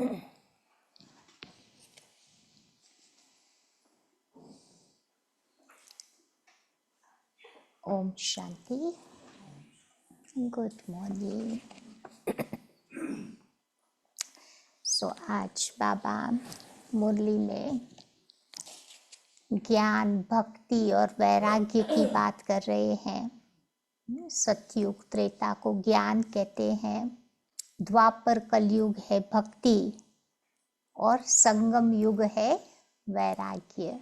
Om Shanti. Good morning. आज बाबा मुरली में ज्ञान, भक्ति और वैराग्य की बात कर रहे हैं। सतयुग त्रेता को ज्ञान कहते हैं, द्वापर कलयुग है भक्ति और संगम युग है वैराग्य।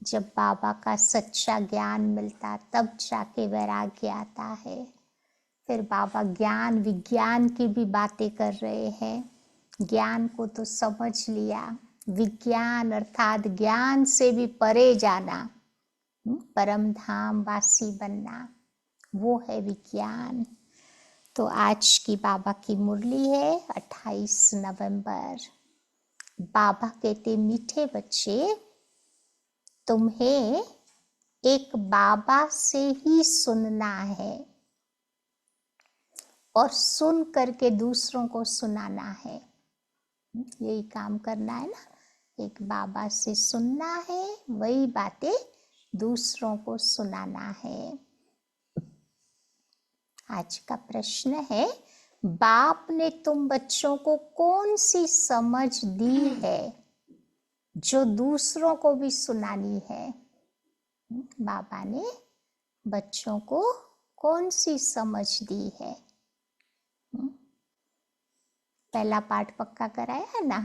जब बाबा का सच्चा ज्ञान मिलता तब जाके वैराग्य आता है। फिर बाबा ज्ञान विज्ञान की भी बातें कर रहे हैं। ज्ञान को तो समझ लिया, विज्ञान अर्थात ज्ञान से भी परे जाना, परम धाम वासी बनना, वो है विज्ञान। तो आज की बाबा की मुरली है 28 नवंबर। बाबा कहते, मीठे बच्चे, तुम्हें एक बाबा से ही सुनना है और सुन करके दूसरों को सुनाना है। यही काम करना है ना, एक बाबा से सुनना है, वही बातें दूसरों को सुनाना है। आज का प्रश्न है, बाप ने तुम बच्चों को कौन सी समझ दी है जो दूसरों को भी सुनानी है? बाबा ने बच्चों को कौन सी समझ दी है? पहला पाठ पक्का कराया है ना।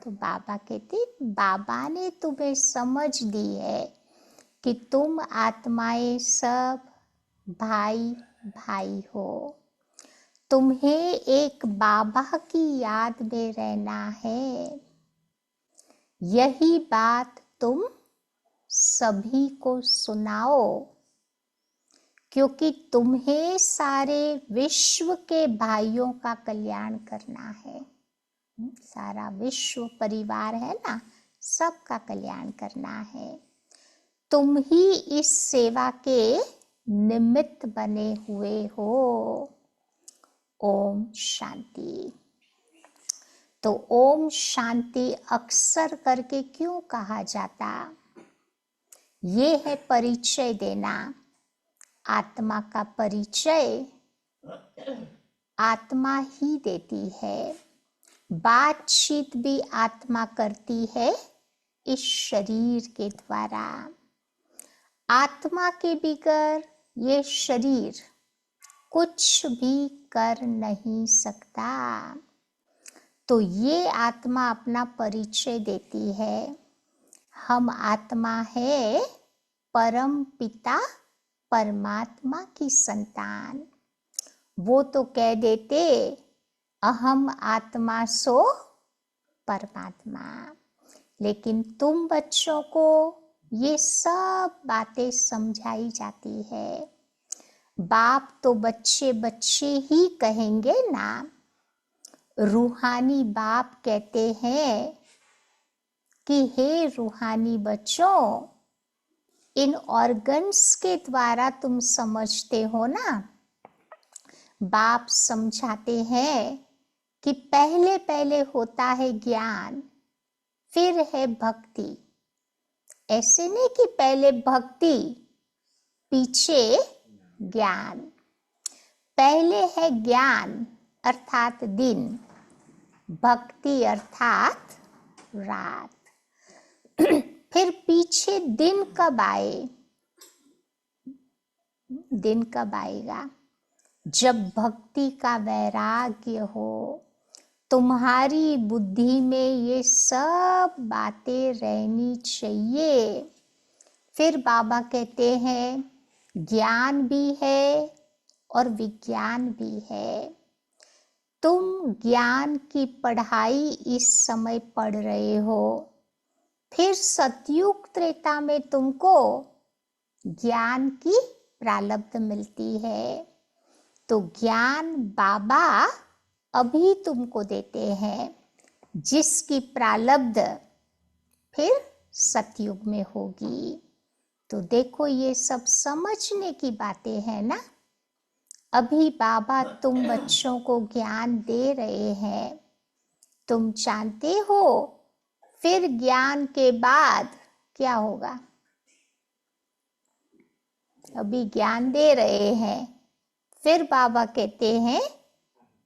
तो बाबा कहते, बाबा ने तुम्हें समझ दी है कि तुम आत्माएं सब भाई भाई हो। तुम्हें एक बाबा की याद में रहना है। यही बात तुम सभी को सुनाओ, क्योंकि तुम्हें सारे विश्व के भाइयों का कल्याण करना है। सारा विश्व परिवार है ना, सबका कल्याण करना है। तुम ही इस सेवा के निमित्त बने हुए हो। ओम शांति। तो ओम शांति अक्सर करके क्यों कहा जाता? ये है परिचय देना। आत्मा का परिचय आत्मा ही देती है। बातचीत भी आत्मा करती है इस शरीर के द्वारा। आत्मा के बगैर ये शरीर कुछ भी कर नहीं सकता। तो ये आत्मा अपना परिचय देती है। हम आत्मा है परम पिता परमात्मा की संतान। वो तो कह देते, अहम आत्मा सो परमात्मा। लेकिन तुम बच्चों को ये सब बातें समझाई जाती है। बाप तो बच्चे बच्चे ही कहेंगे ना। रूहानी बाप कहते हैं कि हे रूहानी बच्चों, इन ऑर्गन्स के द्वारा तुम समझते हो ना। बाप समझाते हैं कि पहले पहले होता है ज्ञान, फिर है भक्ति। ऐसे नहीं कि पहले भक्ति पीछे ज्ञान। पहले है ज्ञान अर्थात दिन, भक्ति अर्थात रात। फिर पीछे दिन कब आए? दिन कब आएगा? जब भक्ति का वैराग्य हो। तुम्हारी बुद्धि में ये सब बातें रहनी चाहिए। फिर बाबा कहते हैं ज्ञान भी है और विज्ञान भी है। तुम ज्ञान की पढ़ाई इस समय पढ़ रहे हो, फिर सतयुग त्रेता में तुमको ज्ञान की प्रारब्ध मिलती है। तो ज्ञान बाबा अभी तुमको देते हैं, जिसकी प्रारब्ध फिर सतयुग में होगी। तो देखो ये सब समझने की बातें हैं ना। अभी बाबा तुम बच्चों को ज्ञान दे रहे हैं। तुम जानते हो फिर ज्ञान के बाद क्या होगा? अभी ज्ञान दे रहे हैं, फिर बाबा कहते हैं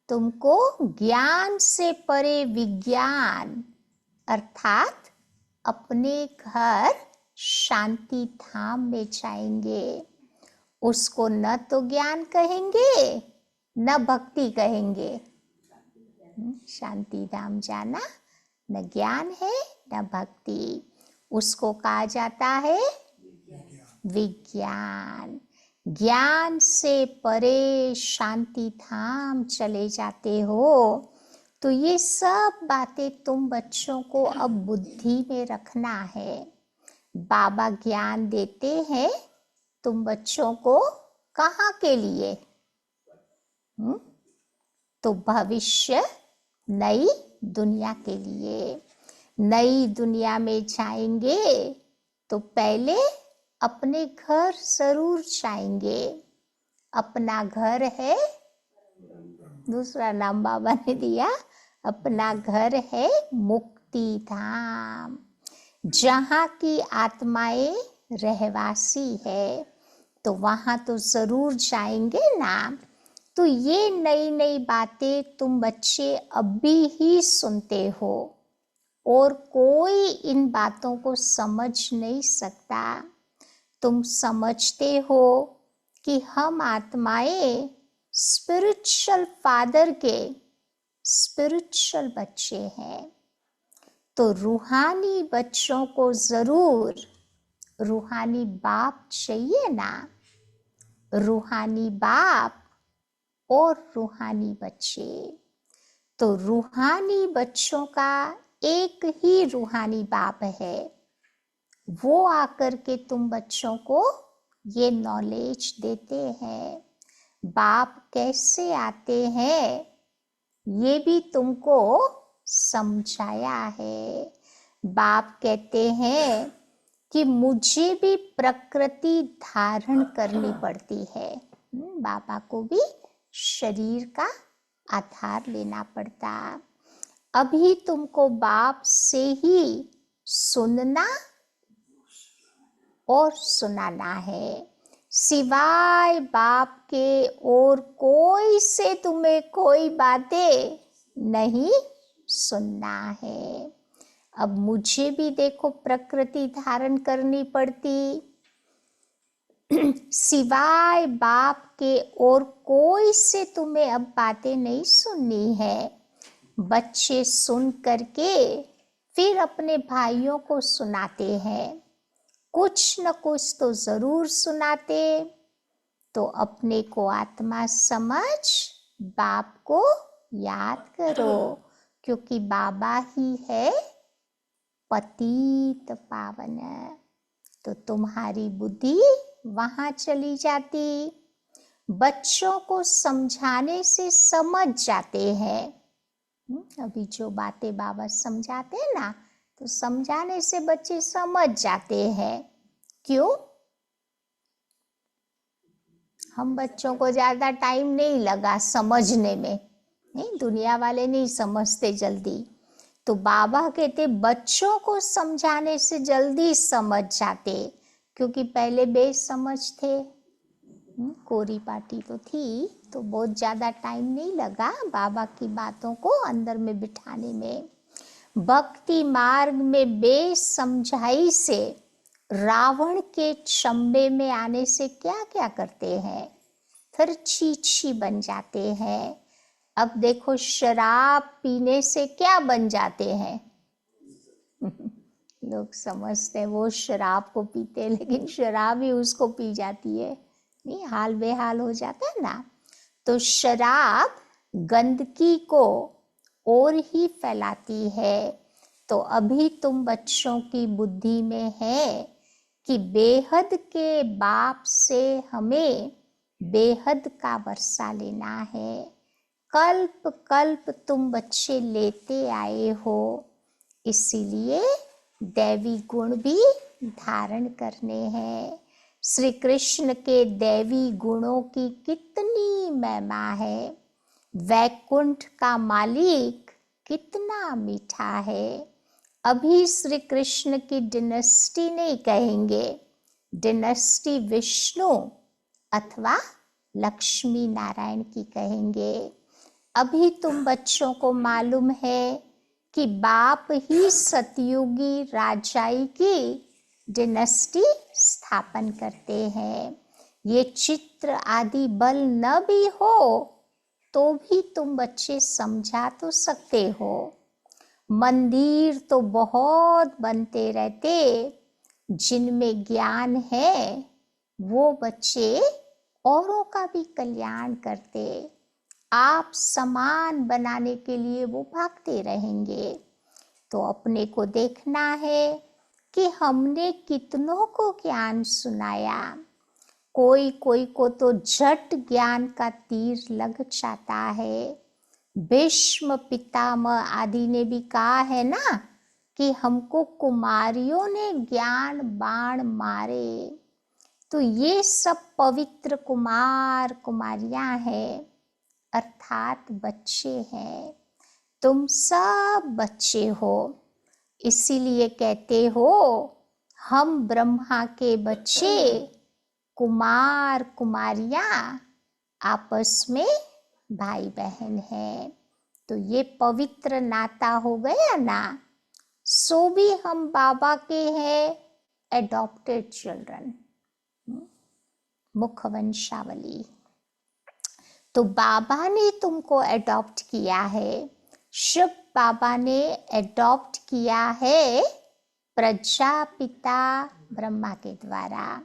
तुमको ज्ञान से परे विज्ञान अर्थात अपने घर शांति धाम में जाएंगे। उसको न तो ज्ञान कहेंगे न भक्ति कहेंगे। शांति धाम जाना न ज्ञान है न भक्ति, उसको कहा जाता है विज्ञान। ज्ञान से परे शांति धाम चले जाते हो। तो ये सब बातें तुम बच्चों को अब बुद्धि में रखना है। बाबा ज्ञान देते हैं तुम बच्चों को कहाँ के लिए? तो भविष्य नई दुनिया के लिए। नई दुनिया में जाएंगे तो पहले अपने घर जरूर जाएंगे। अपना घर है, दूसरा नाम बाबा ने दिया, अपना घर है मुक्ति धाम, जहाँ की आत्माएं रहवासी है। तो वहाँ तो जरूर जाएंगे ना। तो ये नई नई बातें तुम बच्चे अभी ही सुनते हो और कोई इन बातों को समझ नहीं सकता। तुम समझते हो कि हम आत्माएं स्पिरिचुअल फादर के स्पिरिचुअल बच्चे हैं। तो रूहानी बच्चों को जरूर रूहानी बाप चाहिए ना। रूहानी बाप और रूहानी बच्चे। तो रूहानी बच्चों का एक ही रूहानी बाप है। वो आकर के तुम बच्चों को ये नॉलेज देते हैं। बाप कैसे आते हैं ये भी तुमको समझाया है। बाप कहते हैं कि मुझे भी प्रकृति धारण करनी पड़ती है। बाबा को भी शरीर का आधार लेना पड़ता। अभी तुमको बाप से ही सुनना और सुनाना है। सिवाय बाप के और कोई से तुम्हें कोई बातें नहीं सुनना है। अब मुझे भी देखो प्रकृति धारण करनी पड़ती। सिवाय बाप के और कोई से तुम्हें अब बातें नहीं सुननी है। बच्चे सुन करके फिर अपने भाइयों को सुनाते हैं। कुछ न कुछ तो जरूर सुनाते। तो अपने को आत्मा समझ बाप को याद करो, क्योंकि बाबा ही है पतित पावन। तो तुम्हारी बुद्धि वहां चली जाती। बच्चों को समझाने से समझ जाते हैं। अभी जो बातें बाबा समझाते हैं ना, तो समझाने से बच्चे समझ जाते हैं। क्यों? हम बच्चों को ज्यादा टाइम नहीं लगा समझने में। नहीं, दुनिया वाले नहीं समझते जल्दी। तो बाबा कहते बच्चों को समझाने से जल्दी समझ जाते, क्योंकि पहले बेसमझ थे। कोरी पाटी तो थी, तो बहुत ज्यादा टाइम नहीं लगा बाबा की बातों को अंदर में बिठाने में। भक्ति मार्ग में बेसमझाई से रावण के चंबे में आने से क्या क्या करते हैं? फिर चीची बन जाते हैं। अब देखो शराब पीने से क्या बन जाते हैं? लोग समझते हैं वो शराब को पीते हैं, लेकिन शराब ही उसको पी जाती है। नहीं, हाल बेहाल हो जाता है ना। तो शराब गंदगी को और ही फैलाती है। तो अभी तुम बच्चों की बुद्धि में है कि बेहद के बाप से हमें बेहद का वर्षा लेना है। कल्प कल्प तुम बच्चे लेते आए हो, इसीलिए दैवी गुण भी धारण करने हैं। श्री कृष्ण के दैवी गुणों की कितनी महिमा है। वैकुंठ का मालिक कितना मीठा है। अभी श्री कृष्ण की डिनेस्टी नहीं कहेंगे, डिनेस्टी विष्णु अथवा लक्ष्मी नारायण की कहेंगे। अभी तुम बच्चों को मालूम है कि बाप ही सतयुगी राजाई की डिनेस्टी स्थापन करते हैं। ये चित्र आदि बल न भी हो तो भी तुम बच्चे समझा तो सकते हो। मंदिर तो बहुत बनते रहते, जिनमें ज्ञान है वो बच्चे औरों का भी कल्याण करते। आप समान बनाने के लिए वो भागते रहेंगे। तो अपने को देखना है कि हमने कितनों को ज्ञान सुनाया। कोई कोई को तो झट ज्ञान का तीर लग जाता है। भीष्म पितामह आदि ने भी कहा है ना कि हमको कुमारियों ने ज्ञान बाण मारे। तो ये सब पवित्र कुमार कुमारियां हैं, अर्थात बच्चे हैं। तुम सब बच्चे हो, इसीलिए कहते हो हम ब्रह्मा के बच्चे, कुमार कुमारियां आपस में भाई बहन हैं। तो ये पवित्र नाता हो गया ना। सो भी हम बाबा के हैं एडॉप्टेड चिल्ड्रन, मुख वंशावली। तो बाबा ने तुमको एडॉप्ट किया है, शिव बाबा ने एडॉप्ट किया है प्रजापिता ब्रह्मा के द्वारा।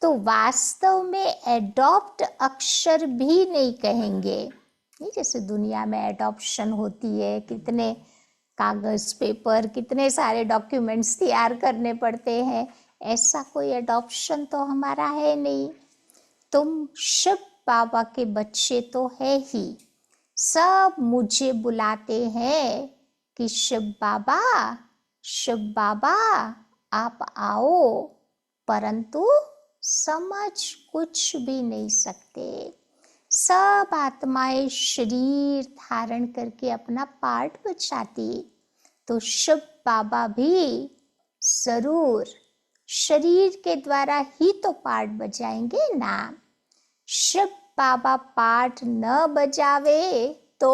तो वास्तव में एडॉप्ट अक्षर भी नहीं कहेंगे। नहीं जैसे दुनिया में एडॉप्शन होती है, कितने कागज पेपर, कितने सारे डॉक्यूमेंट्स तैयार करने पड़ते हैं, ऐसा कोई एडॉप्शन तो हमारा है नहीं। तुम शिव बाबा के बच्चे तो है ही। सब मुझे बुलाते हैं कि शिव बाबा, शिव बाबा आप आओ, परंतु समझ कुछ भी नहीं सकते। सब आत्माएं शरीर धारण करके अपना पार्ट बजाती, तो शिव बाबा भी जरूर शरीर के द्वारा ही तो पार्ट बजाएंगे ना। शिव बाबा पार्ट न बजावे तो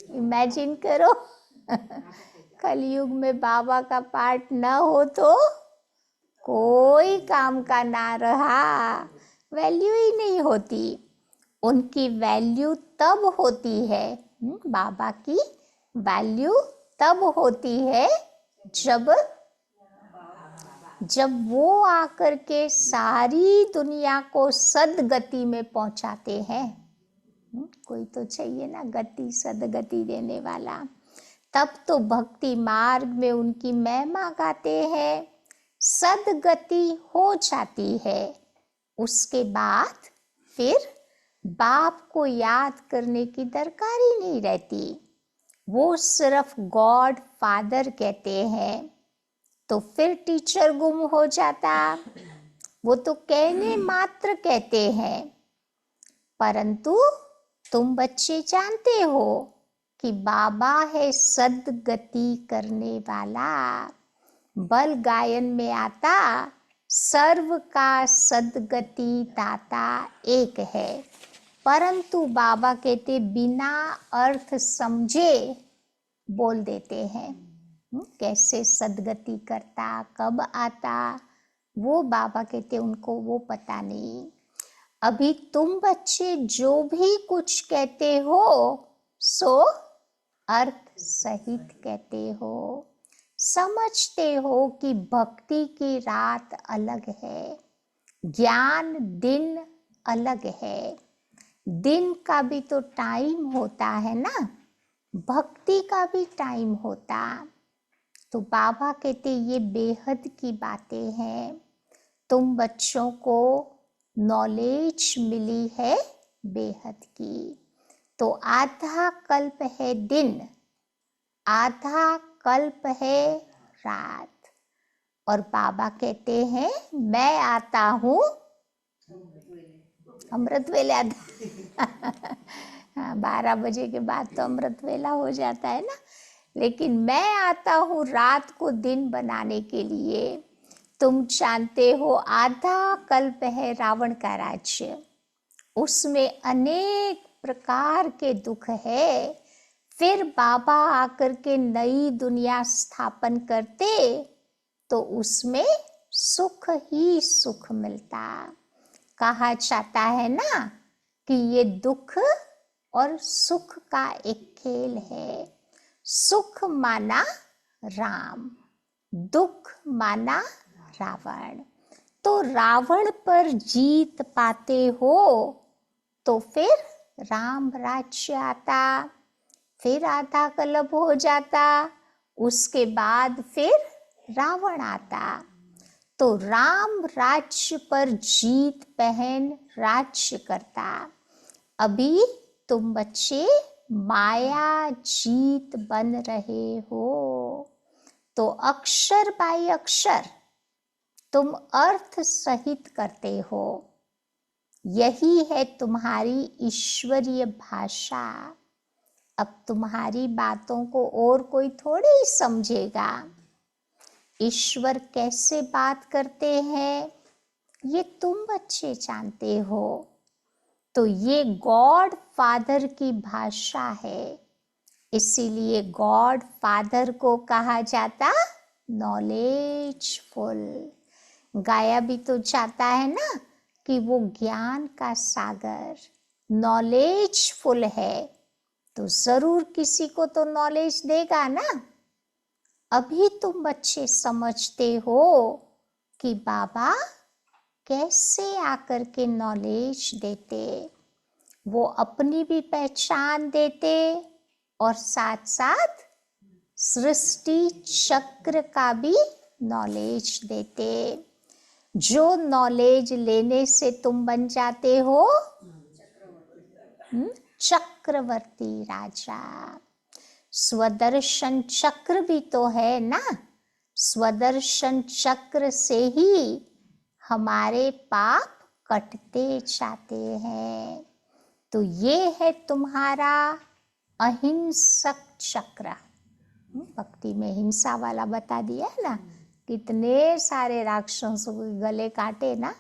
इमेजिन करो कलयुग में बाबा का पार्ट न हो तो कोई काम का ना रहा, वैल्यू ही नहीं होती। उनकी वैल्यू तब होती है, बाबा की वैल्यू तब होती है जब वो आकर के सारी दुनिया को सदगति में पहुंचाते हैं। कोई तो चाहिए ना गति, सदगति देने वाला। तब तो भक्ति मार्ग में उनकी महिमा गाते हैं, सदगति हो जाती है। उसके बाद फिर बाप को याद करने की दरकार ही नहीं रहती। वो सिर्फ गॉड फादर कहते हैं। तो फिर टीचर गुम हो जाता। वो तो कहने मात्र कहते हैं, परंतु तुम बच्चे जानते हो कि बाबा है सदगति करने वाला। बल गायन में आता, सर्व का सदगति दाता एक है। परंतु बाबा कहते बिना अर्थ समझे बोल देते हैं। कैसे सदगति करता, कब आता, वो बाबा कहते उनको वो पता नहीं। अभी तुम बच्चे जो भी कुछ कहते हो सो अर्थ सहित कहते हो। समझते हो कि भक्ति की रात अलग है, ज्ञान दिन अलग है। दिन का भी तो टाइम होता है ना, भक्ति का भी टाइम होता। तो बाबा कहते ये बेहद की बातें हैं। तुम बच्चों को नॉलेज मिली है बेहद की। तो आधा कल्प है दिन, आधा कल्प है रात, और बाबा कहते हैं मैं आता हूँ अमृत वेले आता। हाँ, 12 बजे के बाद तो अमृत वेला हो जाता है ना, लेकिन मैं आता हूँ रात को दिन बनाने के लिए। तुम जानते हो आधा कल्प है रावण का राज्य, उसमें अनेक प्रकार के दुख है। फिर बाबा आकर के नई दुनिया स्थापन करते तो उसमें सुख ही सुख मिलता। कहा जाता है ना कि ये दुख और सुख का एक खेल है। सुख माना राम, दुख माना रावण। तो रावण पर जीत पाते हो तो फिर राम राज्य आता, फिर आधा कल्प हो जाता, उसके बाद फिर रावण आता। तो राम राज्य पर जीत पहन राज्य करता। अभी तुम बच्चे माया जीत बन रहे हो, तो अक्षर बाय अक्षर तुम अर्थ सहित करते हो। यही है तुम्हारी ईश्वरीय भाषा। अब तुम्हारी बातों को और कोई थोड़ी ही समझेगा। ईश्वर कैसे बात करते हैं ये तुम बच्चे जानते हो। तो ये गॉड फादर की भाषा है, इसीलिए गॉड फादर को कहा जाता नॉलेजफुल। गाया भी तो चाहता है ना कि वो ज्ञान का सागर नॉलेजफुल है, तो जरूर किसी को तो नॉलेज देगा ना। अभी तुम बच्चे समझते हो कि बाबा कैसे आकर के नॉलेज देते। वो अपनी भी पहचान देते और साथ साथ सृष्टि चक्र का भी नॉलेज देते। जो नॉलेज लेने से तुम बन जाते हो चक्रवर्ती राजा। स्वदर्शन चक्र भी तो है ना, स्वदर्शन चक्र से ही हमारे पाप कटते जाते हैं। तो ये है तुम्हारा अहिंसक चक्र। भक्ति में हिंसा वाला बता दिया है ना, कितने सारे राक्षसों के गले काटे ना,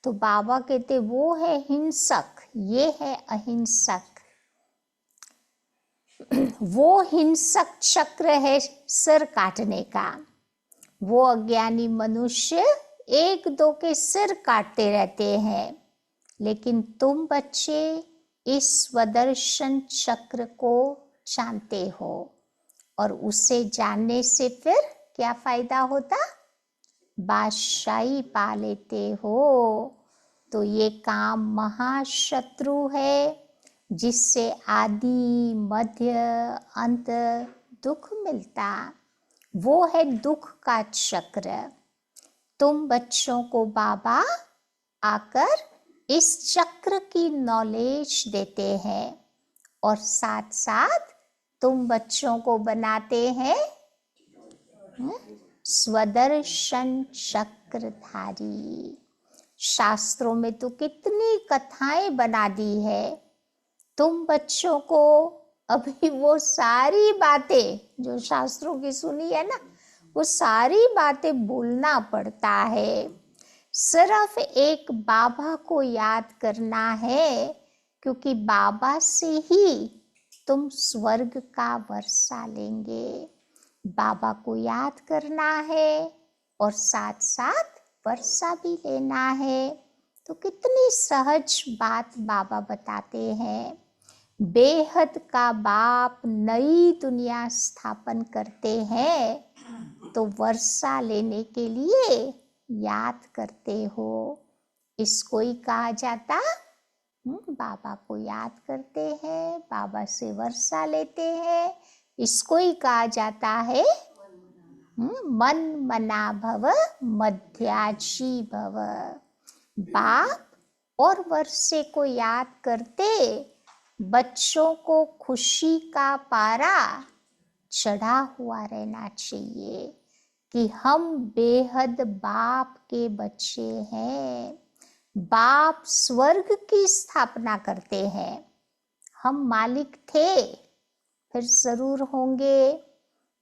तो बाबा कहते वो है हिंसक, ये है अहिंसक। वो हिंसक चक्र है सिर काटने का। वो अज्ञानी मनुष्य एक दो के सिर काटते रहते हैं, लेकिन तुम बच्चे इस स्वदर्शन चक्र को जानते हो, और उसे जानने से फिर क्या फायदा होता? बादशाही पा लेते हो। तो ये काम महाशत्रु है, जिससे आदि मध्य अंत दुख मिलता। वो है दुख का चक्र। तुम बच्चों को बाबा आकर इस चक्र की नॉलेज देते हैं, और साथ साथ तुम बच्चों को बनाते हैं स्वदर्शन चक्रधारी। शास्त्रों में तो कितनी कथाएं बना दी है। तुम बच्चों को अभी वो सारी बातें जो शास्त्रों की सुनी है ना, वो सारी बातें भूलना पड़ता है। सिर्फ एक बाबा को याद करना है, क्योंकि बाबा से ही तुम स्वर्ग का वर्षा लेंगे। बाबा को याद करना है और साथ साथ वर्षा भी लेना है। तो कितनी सहज बात बाबा बताते हैं। बेहद का बाप नई दुनिया स्थापन करते हैं, तो वर्षा लेने के लिए याद करते हो। इसको ही कहा जाता बाबा को याद करते हैं, बाबा से वर्षा लेते हैं। इसको ही कहा जाता है मन मना भव मध्याजी भव। बाप और वर्षे को याद करते बच्चों को खुशी का पारा चढ़ा हुआ रहना चाहिए। कि हम बेहद बाप के बच्चे हैं। बाप स्वर्ग की स्थापना करते हैं। हम मालिक थे, फिर जरूर होंगे,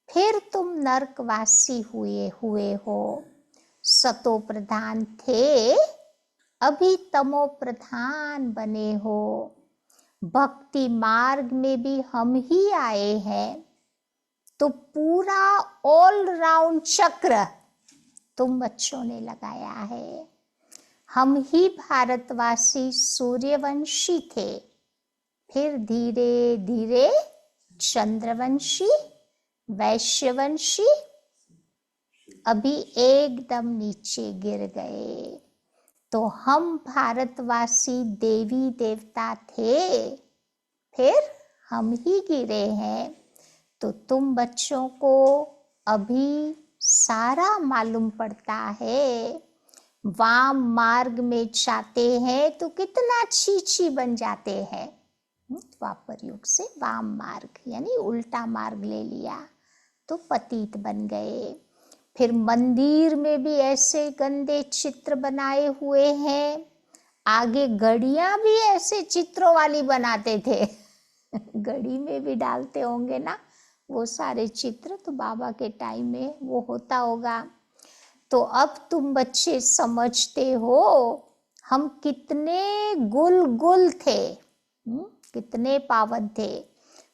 फिर तुम नरकवासी हुए हो। सतो प्रधान थे, अभी तमो प्रधान बने हो। भक्ति मार्ग में भी हम ही आए हैं, तो पूरा ऑल राउंड चक्र तुम बच्चों ने लगाया है। हम ही भारतवासी सूर्यवंशी थे, फिर धीरे धीरे चंद्रवंशी, वैश्यवंशी, अभी एकदम नीचे गिर गए। तो हम भारतवासी देवी देवता थे, फिर हम ही गिरे हैं। तो तुम बच्चों को अभी सारा मालूम पड़ता है। वाम मार्ग में जाते हैं तो कितना छीछी बन जाते हैं। द्वापर युग से वाम मार्ग यानी उल्टा मार्ग ले लिया तो पतित बन गए। फिर मंदिर में भी ऐसे गंदे चित्र बनाए हुए हैं। आगे घड़ियां भी ऐसे चित्रों वाली बनाते थे। घड़ी में भी डालते होंगे ना वो सारे चित्र, तो बाबा के टाइम में वो होता होगा। तो अब तुम बच्चे समझते हो हम कितने गुल थे, कितने पावन थे।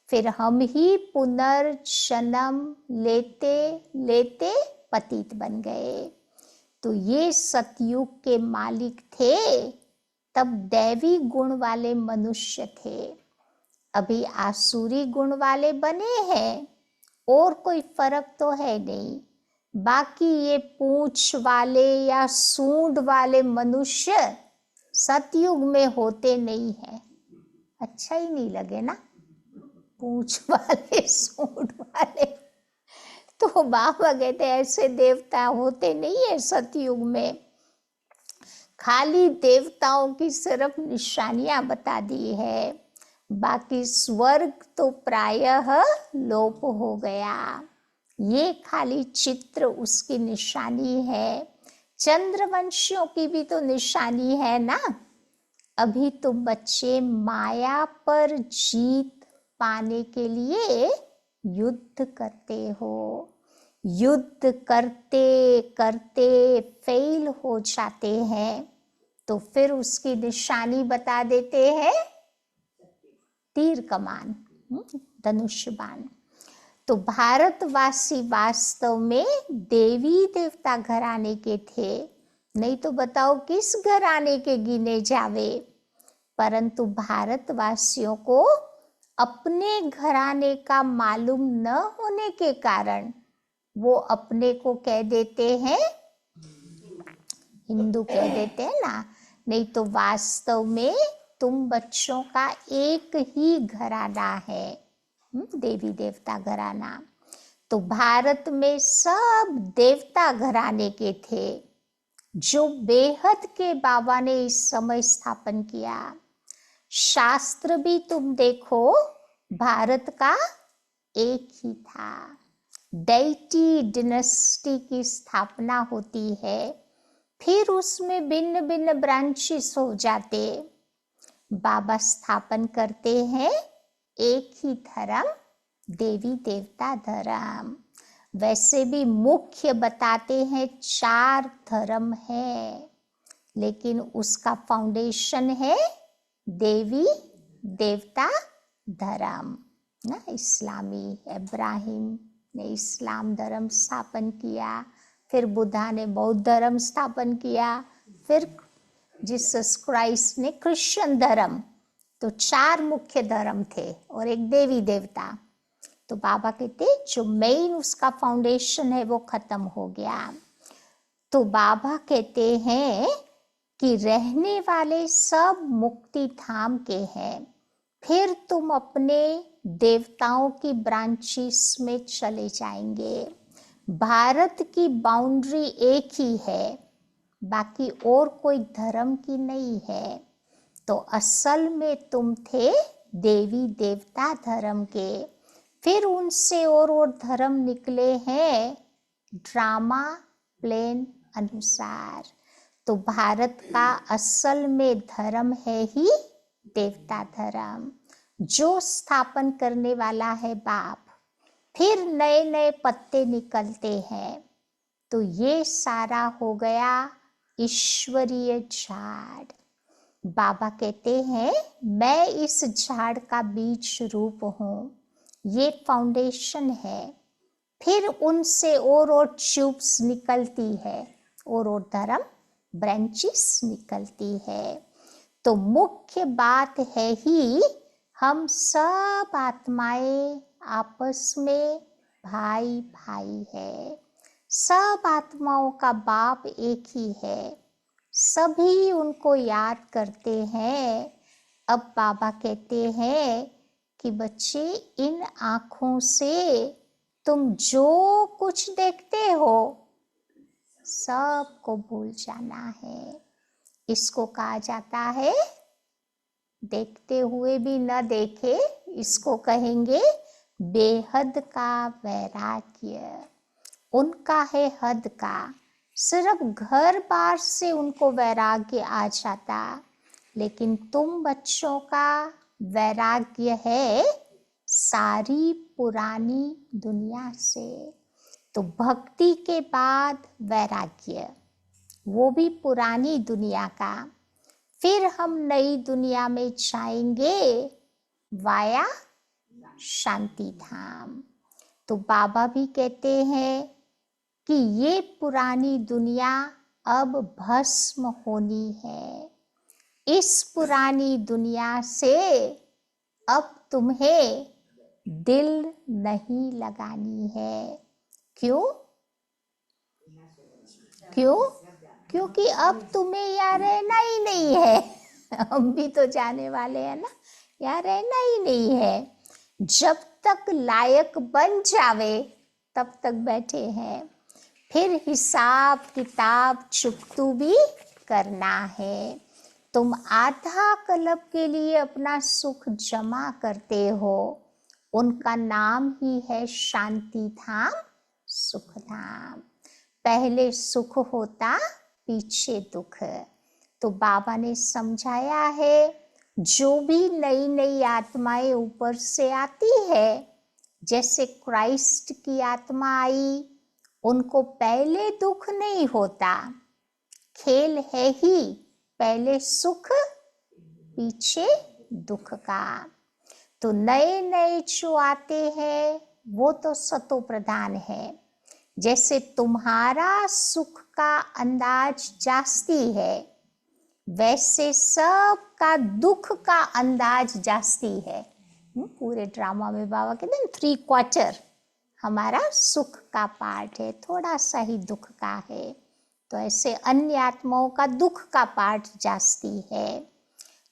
फिर हम ही पुनर्जन्म लेते लेते पतित बन गए। तो ये सतयुग के मालिक थे, तब दैवी गुण वाले मनुष्य थे। अभी आसुरी गुण वाले बने हैं, और कोई फर्क तो है नहीं। बाकी ये पूंछ वाले या सूंड वाले मनुष्य सतयुग में होते नहीं है। अच्छा ही नहीं लगे ना, पूंछ वाले सूंड वाले। तो बाबा कहते ऐसे देवता होते नहीं है सतयुग में। खाली देवताओं की सिर्फ निशानियां बता दी है, बाकी स्वर्ग तो प्रायः लोप हो गया। ये खाली चित्र उसकी निशानी है। चंद्रवंशियों की भी तो निशानी है ना। अभी तुम बच्चे माया पर जीत पाने के लिए युद्ध करते हो। युद्ध करते करते फेल हो जाते हैं, तो फिर उसकी निशानी बता देते हैं तीर कमान, धनुष बाण। तो भारतवासी वास्तव में देवी देवता घराने के थे। नहीं तो बताओ किस घराने के गिने जावे। परंतु भारतवासियों को अपने घराने का मालूम न होने के कारण वो अपने को कह देते हैं हिंदू, कह देते हैं ना। नहीं तो वास्तव में तुम बच्चों का एक ही घराना है, देवी देवता घराना। तो भारत में सब देवता घराने के थे, जो बेहद के बाबा ने इस समय स्थापन किया। शास्त्र भी तुम देखो भारत का एक ही था। डेटी डिनेस्टी की स्थापना होती है, फिर उसमें भिन्न भिन्न ब्रांचेस हो जाते। बाबा स्थापन करते हैं एक ही धर्म, देवी देवता धर्म। वैसे भी मुख्य बताते हैं 4 धर्म है, लेकिन उसका फाउंडेशन है देवी देवता धर्म ना। इस्लामी इब्राहिम ने इस्लाम धर्म स्थापन किया, फिर बुद्धा ने बौद्ध धर्म स्थापन किया, फिर जीसस क्राइस्ट ने क्रिश्चियन धर्म। तो 4 मुख्य धर्म थे और एक देवी देवता। तो बाबा कहते जो मेन उसका फाउंडेशन है वो खत्म हो गया। तो बाबा कहते हैं कि रहने वाले सब मुक्ति धाम के हैं। फिर तुम अपने देवताओं की ब्रांचेस में चले जाएंगे। भारत की बाउंड्री एक ही है, बाकी और कोई धर्म की नहीं है। तो असल में तुम थे देवी देवता धर्म के, फिर उनसे और धर्म निकले हैं, ड्रामा प्लेन अनुसार। तो भारत का असल में धर्म है ही देवता धर्म, जो स्थापन करने वाला है बाप। फिर नए नए पत्ते निकलते हैं। तो ये सारा हो गया ईश्वरीय झाड़। बाबा कहते हैं मैं इस झाड़ का बीज रूप हूँ, ये फाउंडेशन है। फिर उनसे और ट्यूब्स निकलती है, और धर्म ब्रांचेस निकलती है। तो मुख्य बात है ही हम सब आत्माएं आपस में भाई भाई है। सब आत्माओं का बाप एक ही है, सभी उनको याद करते हैं। अब बाबा कहते हैं कि बच्चे, इन आँखों से तुम जो कुछ देखते हो सबको भूल जाना है। इसको कहा जाता है, देखते हुए भी न देखे, इसको कहेंगे बेहद का वैराग्य। उनका है हद का, सिर्फ घर बार से उनको वैराग्य आ जाता, लेकिन तुम बच्चों का वैराग्य है सारी पुरानी दुनिया से। तो भक्ति के बाद वैराग्य, वो भी पुरानी दुनिया का। फिर हम नई दुनिया में जाएंगे वाया शांति धाम। तो बाबा भी कहते हैं कि ये पुरानी दुनिया अब भस्म होनी है। इस पुरानी दुनिया से अब तुम्हें दिल नहीं लगानी है। क्यों? क्यों? क्योंकि अब तुम्हें यहाँ रहना ही नहीं है। हम भी तो जाने वाले हैं ना, यहाँ रहना ही नहीं है। जब तक लायक बन जावे तब तक बैठे हैं। फिर हिसाब किताब चुकतू भी करना है। तुम आधा कल्प के लिए अपना सुख जमा करते हो, उनका नाम ही है शांति धाम, सुख धाम। पहले सुख होता, पीछे दुख। तो बाबा ने समझाया है, जो भी नई नई आत्माएं ऊपर से आती है, जैसे क्राइस्ट की आत्मा आई, उनको पहले दुख नहीं होता। खेल है ही पहले सुख पीछे दुख का। तो नए नए जो आते हैं वो तो सतो प्रधान है। जैसे तुम्हारा सुख का अंदाज जास्ती है, वैसे सबका दुख का अंदाज जास्ती है। पूरे ड्रामा में बाबा कहते हैं 3/4 हमारा सुख का पार्ट है, थोड़ा सा ही दुख का है। तो ऐसे अन्य आत्माओं का दुख का पार्ट जास्ती है।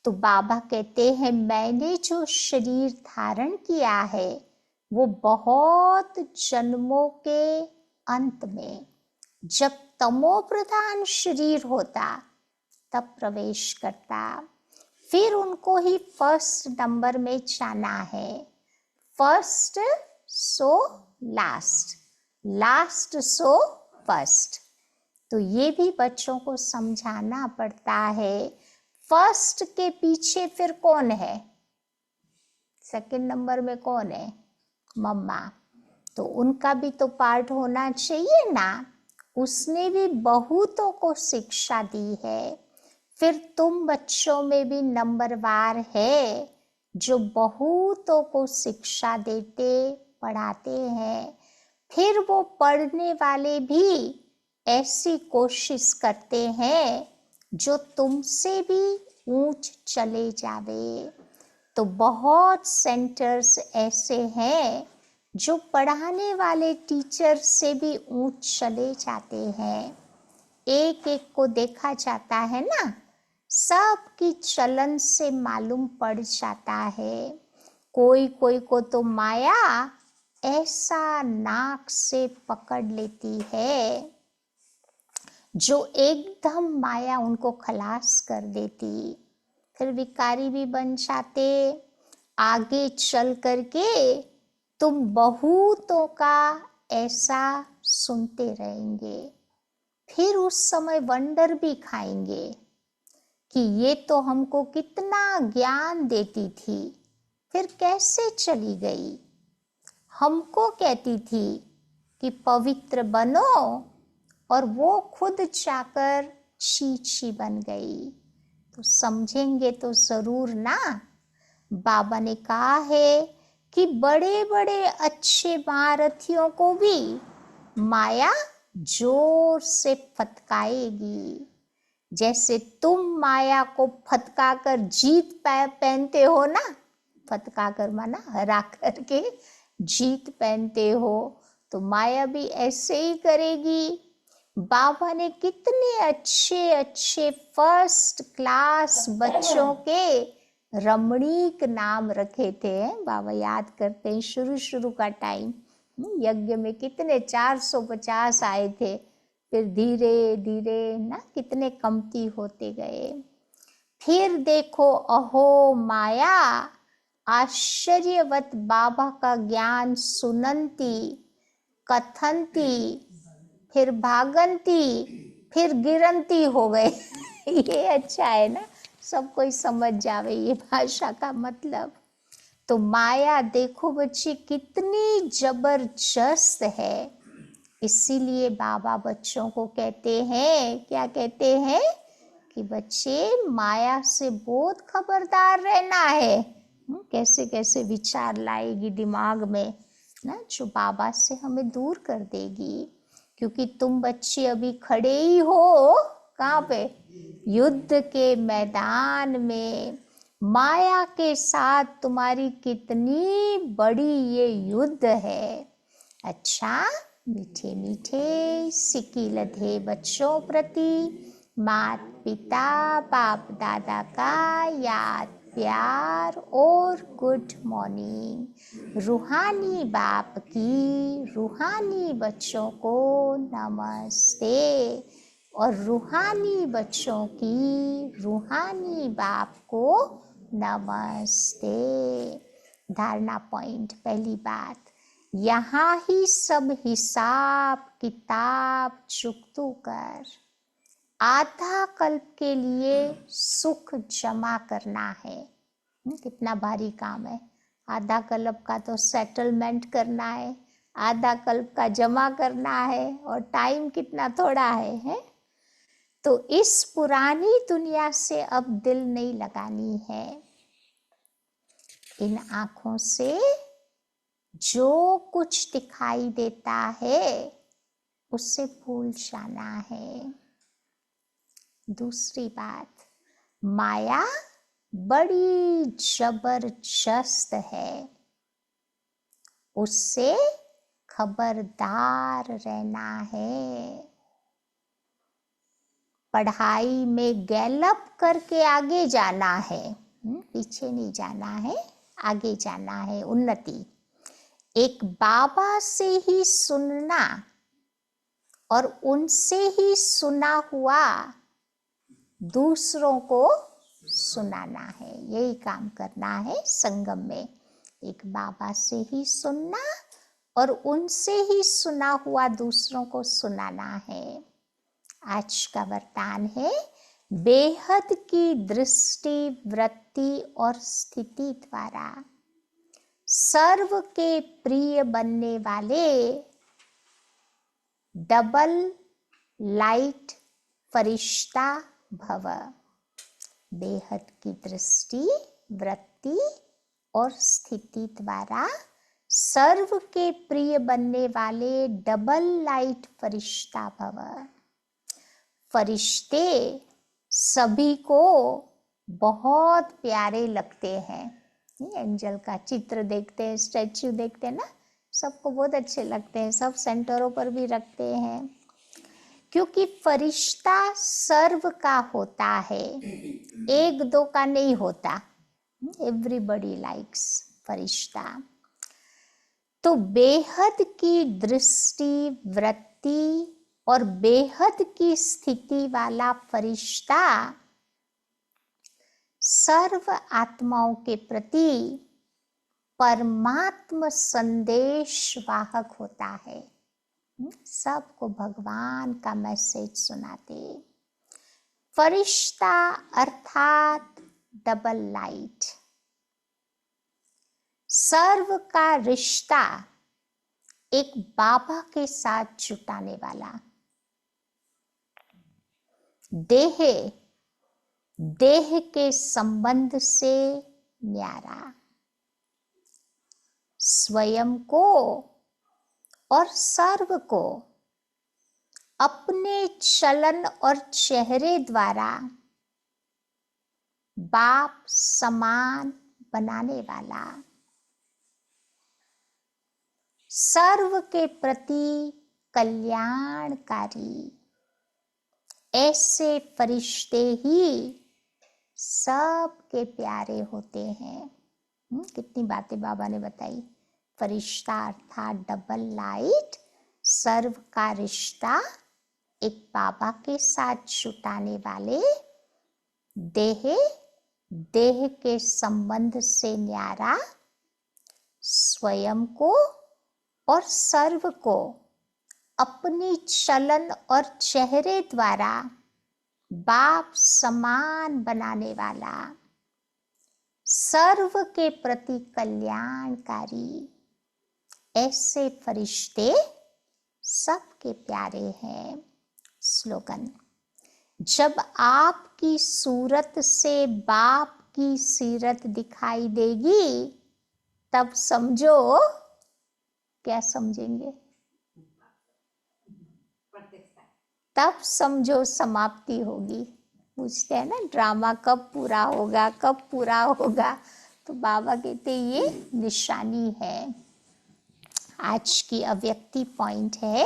तो बाबा कहते हैं मैंने जो शरीर धारण किया है वो बहुत जन्मों के अंत में, जब तमो प्रधान शरीर होता तब प्रवेश करता। फिर उनको ही फर्स्ट नंबर में जाना है। First so last, last so first. तो ये भी बच्चों को समझाना पड़ता है। फर्स्ट के पीछे फिर कौन है? सेकंड नंबर में कौन है? मम्मा। तो उनका भी तो पार्ट होना चाहिए ना। उसने भी बहुतों को शिक्षा दी है। फिर तुम बच्चों में भी नंबरवार है जो बहुतों को शिक्षा देते पढ़ाते हैं। फिर वो पढ़ने वाले भी ऐसी कोशिश करते हैं जो तुमसे भी ऊंच चले जावे। तो बहुत सेंटर्स ऐसे हैं जो पढ़ाने वाले टीचर से भी ऊंच चले जाते हैं। एक एक को देखा जाता है ना, सबकी चलन से मालूम पड़ जाता है। कोई कोई को तो माया ऐसा नाक से पकड़ लेती है जो एकदम माया उनको खलास कर देती। फिर भिखारी भी बन जाते। आगे चल करके तुम बहुतों का ऐसा सुनते रहेंगे, फिर उस समय वंडर भी खाएंगे कि ये तो हमको कितना ज्ञान देती थी, फिर कैसे चली गई। हमको कहती थी कि पवित्र बनो और वो खुद जाकर छी बन गई। तो समझेंगे तो जरूर ना। बाबा ने कहा है कि बड़े बड़े अच्छे महारथियों को भी माया जोर से फटकाएगी। जैसे तुम माया को फटका कर जीत पहनते हो ना, फटका कर माना हरा करके जीत पहनते हो, तो माया भी ऐसे ही करेगी। बाबा ने कितने अच्छे अच्छे फर्स्ट क्लास बच्चों के रमणीक नाम रखे थे। बाबा याद करते हैं शुरू का टाइम, यज्ञ में कितने 450 आए थे, फिर धीरे धीरे ना कितने कमती होते गए। फिर देखो, अहो माया आश्चर्यवत बाबा का ज्ञान सुनंती, कथनती, फिर भागंती, फिर गिरंती हो गए। ये अच्छा है ना, सब कोई समझ जावे ये भाषा का मतलब। तो माया देखो बच्ची कितनी जबरदस्त है। इसीलिए बाबा बच्चों को कहते हैं, क्या कहते हैं कि बच्चे माया से बहुत खबरदार रहना है। कैसे कैसे विचार लाएगी दिमाग में ना, जो बाबा से हमें दूर कर देगी। क्योंकि तुम बच्चे अभी खड़े ही हो कहाँ पे, युद्ध के मैदान में। माया के साथ तुम्हारी कितनी बड़ी ये युद्ध है। अच्छा, मीठे मीठे सिक्की लधे बच्चों प्रति मात पिता बाप दादा का याद प्यार और गुड मॉर्निंग। रूहानी बाप की रूहानी बच्चों को नमस्ते, और रूहानी बच्चों की रूहानी बाप को नमस्ते। धारणा पॉइंट, पहली बात, यहाँ ही सब हिसाब किताब चुकतू कर आधा कल्प के लिए सुख जमा करना है। कितना भारी काम है। आधा कल्प का तो सेटलमेंट करना है, आधा कल्प का जमा करना है, और टाइम कितना थोड़ा है? तो इस पुरानी दुनिया से अब दिल नहीं लगानी है। इन आंखों से जो कुछ दिखाई देता है उससे भूल जाना है। दूसरी बात, माया बड़ी जबरदस्त है, उससे खबरदार रहना है। पढ़ाई में गैलप करके आगे जाना है, पीछे नहीं जाना है, आगे जाना है, उन्नति। एक बाबा से ही सुनना और उनसे ही सुना हुआ दूसरों को सुनाना है, यही काम करना है संगम में। एक बाबा से ही सुनना और उनसे ही सुना हुआ दूसरों को सुनाना है। आज का वरदान है, बेहद की दृष्टि वृत्ति और स्थिति द्वारा सर्व के प्रिय बनने वाले डबल लाइट फरिश्ता भव। बेहद की दृष्टि वृत्ति और स्थिति द्वारा सर्व के प्रिय बनने वाले डबल लाइट फरिश्ता भव। फरिश्ते सभी को बहुत प्यारे लगते हैं। एंजल का चित्र देखते हैं, स्टैच्यू देखते हैं ना, सबको बहुत अच्छे लगते हैं, सब सेंटरों पर भी रखते हैं। क्योंकि फरिश्ता सर्व का होता है, एक दो का नहीं होता। एवरीबडी लाइक्स फरिश्ता। तो बेहद की दृष्टि वृत्ति और बेहद की स्थिति वाला फरिश्ता सर्व आत्माओं के प्रति परमात्म संदेश वाहक होता है। सबको भगवान का मैसेज सुनाते। फरिश्ता अर्थात डबल लाइट, सर्व का रिश्ता एक बाबा के साथ जुटाने वाला, देह देह के संबंध से न्यारा, स्वयं को और सर्व को अपने चलन और चेहरे द्वारा बाप समान बनाने वाला, सर्व के प्रति कल्याणकारी, ऐसे फरिश्ते ही सबके प्यारे होते हैं। कितनी बातें बाबा ने बताई। फरिश्ता अर्थात डबल लाइट, सर्व का रिश्ता एक बाबा के साथ जुटाने वाले, देह के संबंध से न्यारा, स्वयं को और सर्व को अपनी चलन और चेहरे द्वारा बाप समान बनाने वाला, सर्व के प्रति कल्याणकारी, ऐसे फरिश्ते सबके प्यारे हैं। स्लोगन। जब आपकी सूरत से बाप की सीरत दिखाई देगी, तब समझो, क्या समझेंगे? तब समझो समाप्ति होगी। पूछते हैं ना ड्रामा कब पूरा होगा, कब पूरा होगा, तो बाबा कहते ये निशानी है। आज की अव्यक्ति पॉइंट है,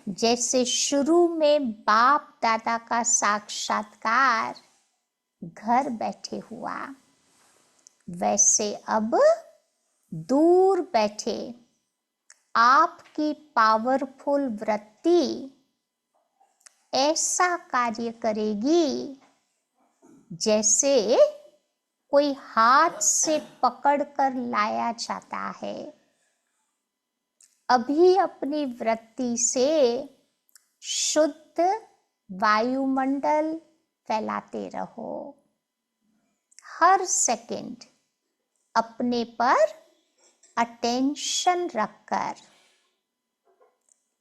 जैसे शुरू में बाप दादा का साक्षात्कार घर बैठे हुआ, वैसे अब दूर बैठे आपकी पावरफुल वृत्ति ऐसा कार्य करेगी जैसे कोई हाथ से पकड़कर लाया जाता है। अभी अपनी वृत्ति से शुद्ध वायुमंडल फैलाते रहो। हर सेकंड अपने पर अटेंशन रखकर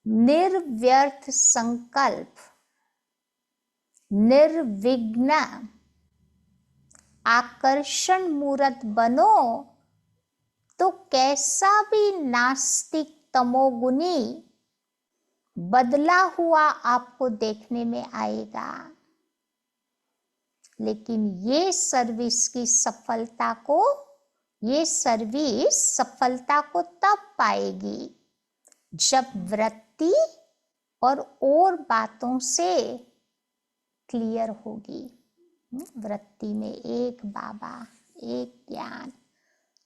निर्व्यर्थ संकल्प, निर्विघ्न आकर्षण मूर्त बनो, तो कैसा भी नास्तिक तमोगुनी बदला हुआ आपको देखने में आएगा, लेकिन ये सर्विस सफलता को तब पाएगी जब वृत्ति और बातों से क्लियर होगी। वृत्ति में एक बाबा, एक ज्ञान,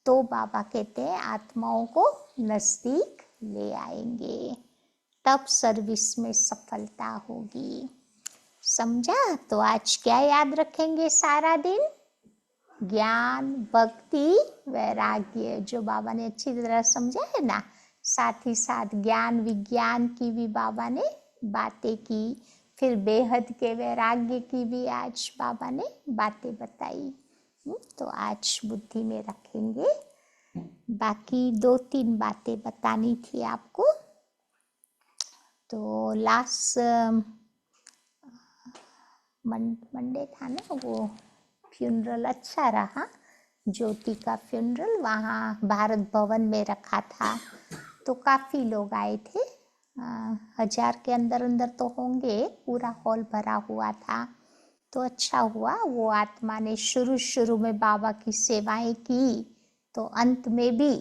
तो बाबा कहते हैं आत्माओं को नजदीक ले आएंगे, तब सर्विस में सफलता होगी। समझा? तो आज क्या याद रखेंगे सारा दिन? ज्ञान, भक्ति, वैराग्य, जो बाबा ने अच्छी तरह समझा है ना। साथ ही साथ ज्ञान विज्ञान की भी बाबा ने बातें की, फिर बेहद के वैराग्य की भी आज बाबा ने बातें बताई। तो आज बुद्धि में रखेंगे। बाकी 2-3 बातें बतानी थी आपको। तो लास्ट मंडे था ना, वो फ्यूनरल अच्छा रहा, ज्योति का फ्यूनरल वहाँ भारत भवन में रखा था, तो काफ़ी लोग आए थे। 1000 के अंदर तो होंगे, पूरा हॉल भरा हुआ था, तो अच्छा हुआ। वो आत्मा ने शुरू में बाबा की सेवाएं की, तो अंत में भी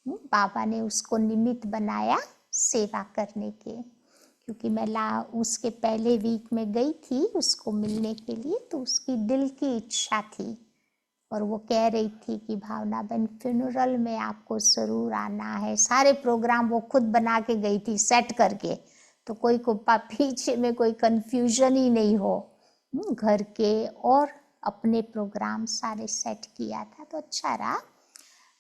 बाबा ने उसको निमित्त बनाया सेवा करने के। क्योंकि मैं उसके पहले वीक में गई थी उसको मिलने के लिए, तो उसकी दिल की इच्छा थी और वो कह रही थी कि भावना बहन फ्यूनरल में आपको ज़रूर आना है। सारे प्रोग्राम वो खुद बना के गई थी सेट करके, तो कोई को पीछे में कोई कंफ्यूजन ही नहीं हो। घर के और अपने प्रोग्राम सारे सेट किया था, तो अच्छा रहा।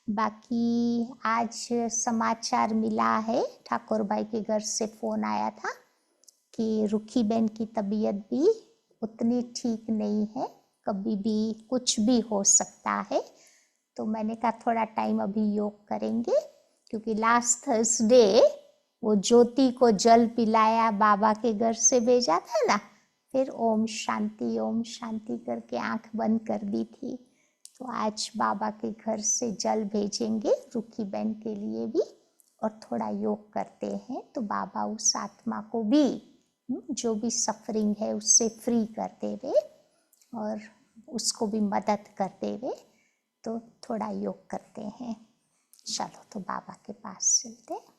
बाकी आज समाचार मिला है, ठाकुर भाई के घर से फ़ोन आया था कि रुखी बहन की तबीयत भी उतनी ठीक नहीं है, कभी भी कुछ भी हो सकता है। तो मैंने कहा थोड़ा टाइम अभी योग करेंगे, क्योंकि लास्ट थर्सडे वो ज्योति को जल पिलाया, बाबा के घर से भेजा था ना, फिर ओम शांति करके आंख बंद कर दी थी। तो आज बाबा के घर से जल भेजेंगे रुखी बहन के लिए भी, और थोड़ा योग करते हैं तो बाबा उस आत्मा को भी जो भी सफरिंग है उससे फ्री करते हुए और उसको भी मदद करते हुए, तो थोड़ा योग करते हैं। चलो तो बाबा के पास चलते हैं।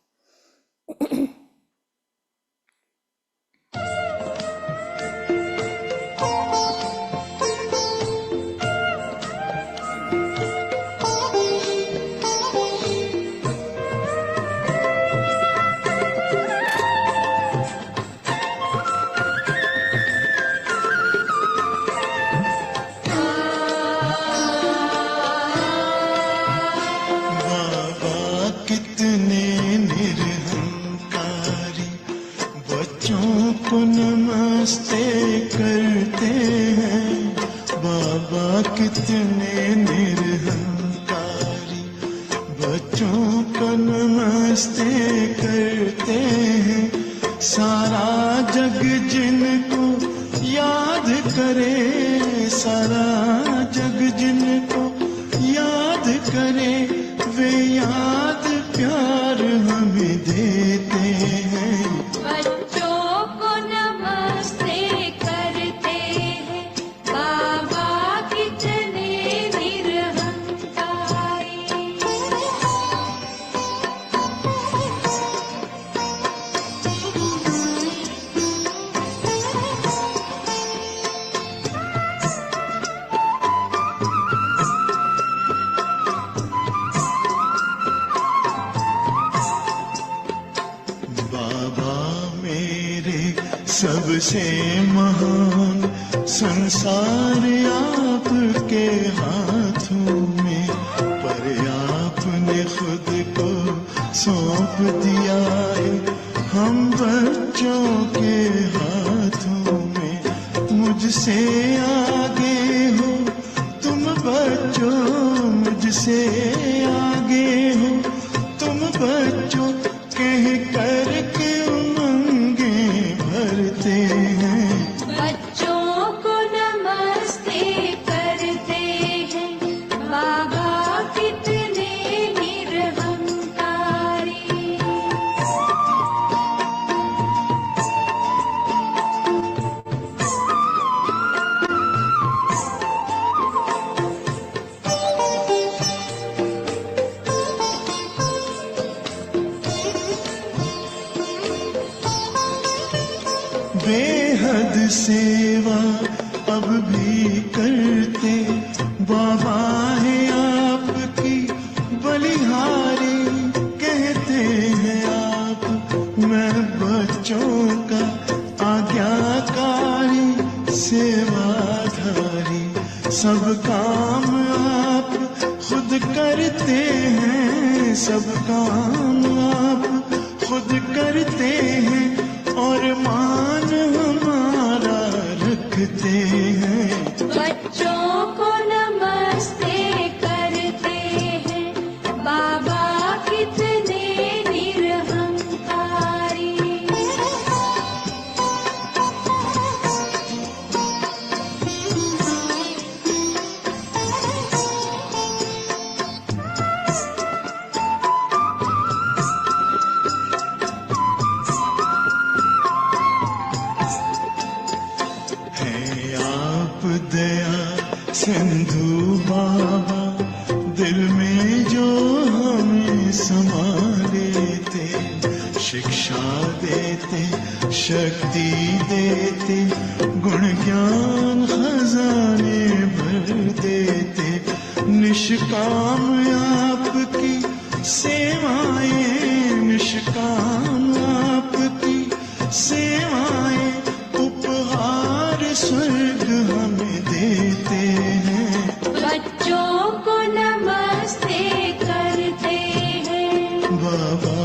कितने निरहंकारी बच्चों को नमस्ते करते हैं। सारा जग जिनको याद करे, सारा जग जिनको याद करे, वे याद प्यार हमें देते हैं। सबसे महान संसार आपके हाथों में, पर आपने खुद को सौंप दिया है हम बच्चों के हाथों में। मुझसे आगे हो तुम बच्चों, मुझसे आगे हो तुम बच्चों, कह कर के उमंगे भरते हैं। बच्चों को नमस्ते करते हैं, बाबा कितने निरहंकारी। बेहद सेवा अब भी करते, बाबा है आपकी बलिहारी। कहते हैं आप मैं बच्चों का आज्ञाकारी, सेवाधारी। सब काम आप खुद करते हैं, सब काम आप खुद करते हैं, और मान हमारा रखते हैं। बच्चों को नमस्ते करते हैं, बाबा कितने निरहंकारी। दया सिंधु बाबा दिल में जो हमें समा लेते, शिक्षा देते, शक्ति देते, गुण ज्ञान खजाने भर देते। निष्काम आपकी सेवाएं, निष्काम आपकी सेवाएं, उपहार स्वर्ग हमें देते हैं। बच्चों को नमस्ते कर बाबा